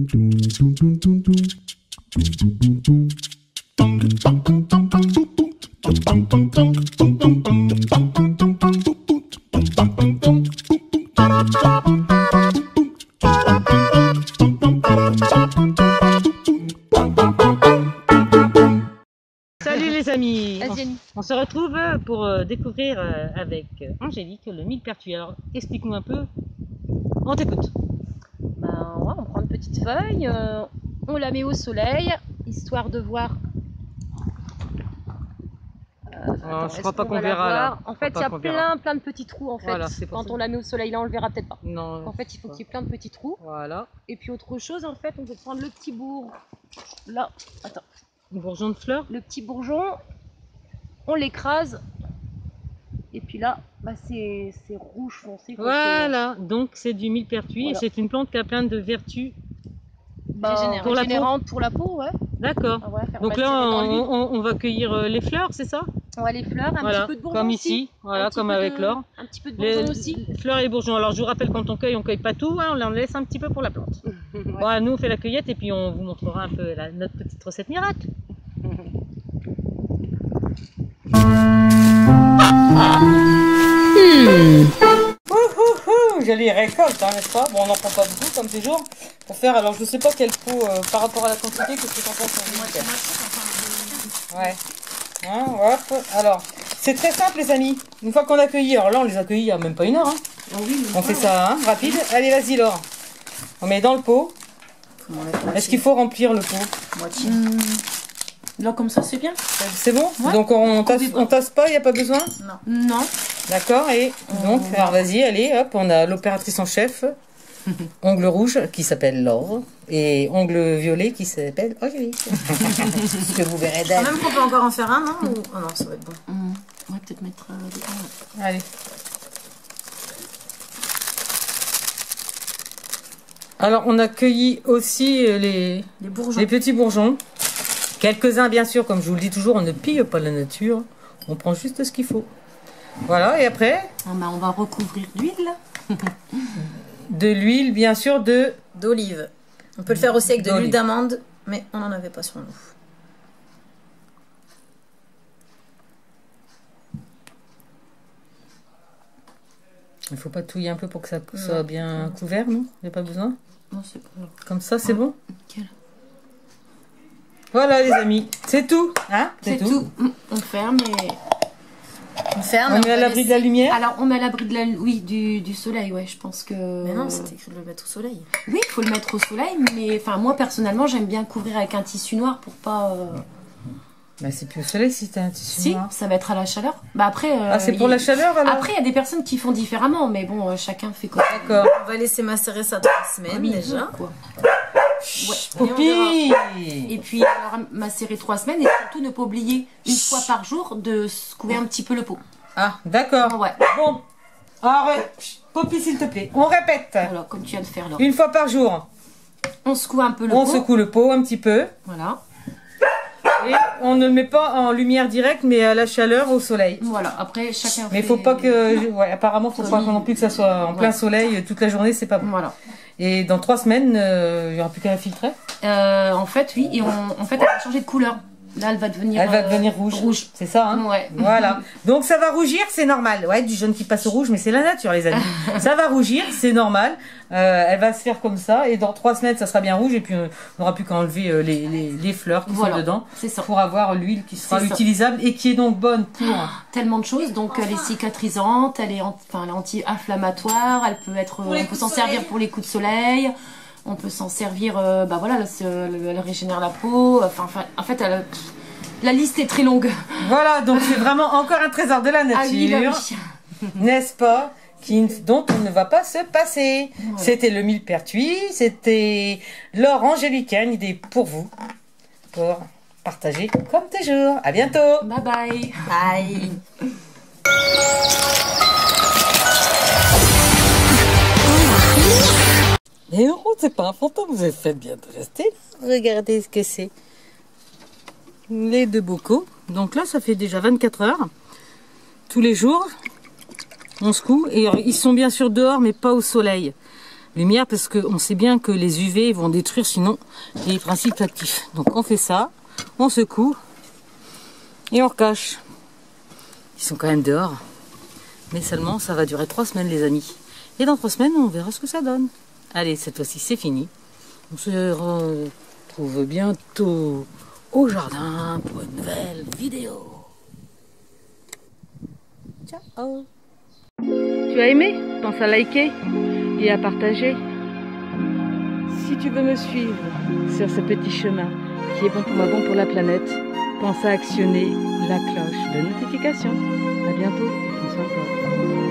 Salut les amis, on se retrouve pour découvrir avec Angélique le millepertuis. Alors explique-nous un peu, on t'écoute. Ben, ouais, on prend une petite feuille, on la met au soleil, histoire de voir. Alors, je crois pas qu'on verra là. En fait, il y a plein de petits trous en fait. Voilà, quand on la met au soleil là, on le verra peut-être pas. Non. En fait, il faut qu'il y ait plein de petits trous. Voilà. Et puis autre chose, en fait, on peut prendre le petit bourgeon. Là, attends. Le bourgeon de fleurs. Le petit bourgeon, on l'écrase. Et puis là, bah, c'est rouge foncé. Voilà, donc c'est du millepertuis. Voilà. Et c'est une plante qui a plein de vertus. Régénérante pour la peau, ouais. D'accord. Ah ouais, donc là, on va cueillir les fleurs, c'est ça? Ouais, les fleurs, un petit peu de bourgeon comme aussi. Ici, voilà, comme avec l'or. Un petit peu de bourgeon aussi. Les fleurs et les bourgeons. Alors je vous rappelle, quand on cueille pas tout, hein, on en laisse un petit peu pour la plante. Ouais. Bon, nous on fait la cueillette et puis on vous montrera un peu notre petite recette miracle. Jolie récolte, hein, n'est-ce pas? Bon, on n'en prend pas beaucoup comme toujours pour faire. Alors je sais pas quel pot par rapport à la quantité, qu'est-ce que tu en penses? Ouais. Hein, hop. Alors, c'est très simple les amis. Une fois qu'on a cueilli, alors là on les a cueillis il n'y a même pas une heure. Hein. Oh oui, on fait ça hein, rapide. Allez, vas-y Laure. On met dans le pot. Est-ce qu'il faut remplir le pot? Moitié. Là comme ça c'est bien. C'est bon ouais. Donc on tasse pas, il n'y a pas besoin? Non. Non. D'accord, et donc, alors vas-y, allez, hop, on a l'opératrice en chef, ongle rouge qui s'appelle Laure, et ongle violet qui s'appelle Angélique. Ce que vous verrez d'elle. Quand même qu'on peut encore en faire un, non? Ou... Oh non, ça va être bon. On va peut-être mettre des gants. Allez. Alors, on a cueilli aussi les petits bourgeons. Quelques-uns, bien sûr, comme je vous le dis toujours, on ne pille pas la nature, on prend juste ce qu'il faut. Voilà, et après on va recouvrir d'huile. De l'huile, bien sûr, d'olive. On peut le faire aussi avec de l'huile d'amande, mais on n'en avait pas sur nous. Il ne faut pas touiller un peu pour que ça soit bien couvert, non? Il n'y a pas besoin? Non, c'est bon. Comme ça, c'est bon? Voilà, les amis, c'est tout. Hein? C'est tout. On ferme et... On met à l'abri de la lumière? Alors, on met à l'abri de la... Oui, du soleil, ouais, je pense que... Mais non, c'était écrit de le mettre au soleil. Oui, il faut le mettre au soleil, mais enfin, moi, personnellement, j'aime bien couvrir avec un tissu noir pour pas... Bah, c'est plus au soleil si t'as un tissu noir. Si, ça va être à la chaleur. Bah après... ah, c'est pour la chaleur, alors? Après, il y a des personnes qui font différemment, mais bon, chacun fait comme ça. D'accord. On va laisser macérer ça 3 semaines, déjà. Quoi. Ouais. Poupie. Et puis alors, macérer 3 semaines et surtout ne pas oublier une fois par jour de secouer un petit peu le pot. Ah d'accord. Ouais. Bon. Alors Poppy s'il te plaît, on répète. Voilà, comme tu viens de faire là. Une fois par jour. On secoue un peu le pot. On secoue le pot un petit peu. Voilà. Et on ne met pas en lumière directe mais à la chaleur au soleil. Voilà, après chacun mais il faut pas que... Ouais, apparemment faut pas non plus que ça soit en plein soleil toute la journée, c'est pas bon. Voilà. Et dans 3 semaines, il n'y aura plus qu'à la filtrer? En fait, oui. Et en fait, elle va changer de couleur. Là, elle va devenir, rouge. C'est ça, hein? Ouais. Voilà. Donc, ça va rougir, c'est normal. Ouais, du jaune qui passe au rouge, mais c'est la nature, les amis. Ça va rougir, c'est normal. Elle va se faire comme ça. Et dans 3 semaines, ça sera bien rouge. Et puis, on n'aura plus qu'à enlever les fleurs qui sont dedans. C'est ça. Pour avoir l'huile qui sera utilisable et qui est donc bonne pour... Tellement de choses. Donc, elle est cicatrisante, elle est anti-inflammatoire. Elle peut être... On peut s'en servir pour les coups de soleil. On peut s'en servir, bah voilà, elle régénère la peau. Enfin, en fait, la liste est très longue. Voilà, donc c'est vraiment encore un trésor de la nature. Ah oui, oui. N'est-ce pas? Dont on ne va pas se passer. Voilà. C'était le millepertuis, c'était Laure Angélique, une idée pour vous, pour partager comme toujours. À bientôt. Bye bye. Bye. Et non, c'est pas un fantôme, vous avez fait bien de rester. Regardez ce que c'est. Les 2 bocaux. Donc là, ça fait déjà 24 heures. Tous les jours, on secoue. Et ils sont bien sûr dehors, mais pas au soleil. lumière parce qu'on sait bien que les UV vont détruire sinon les principes actifs. Donc on fait ça, on secoue et on recache. Ils sont quand même dehors. Mais seulement ça va durer 3 semaines les amis. Et dans 3 semaines on verra ce que ça donne. Allez, cette fois-ci c'est fini. On se retrouve bientôt au jardin pour une nouvelle vidéo. Ciao. Tu as aimé? Pense à liker et à partager. Si tu veux me suivre sur ce petit chemin qui est bon pour moi, bon pour la planète, pense à actionner la cloche de notification. À bientôt et prends soin de toi.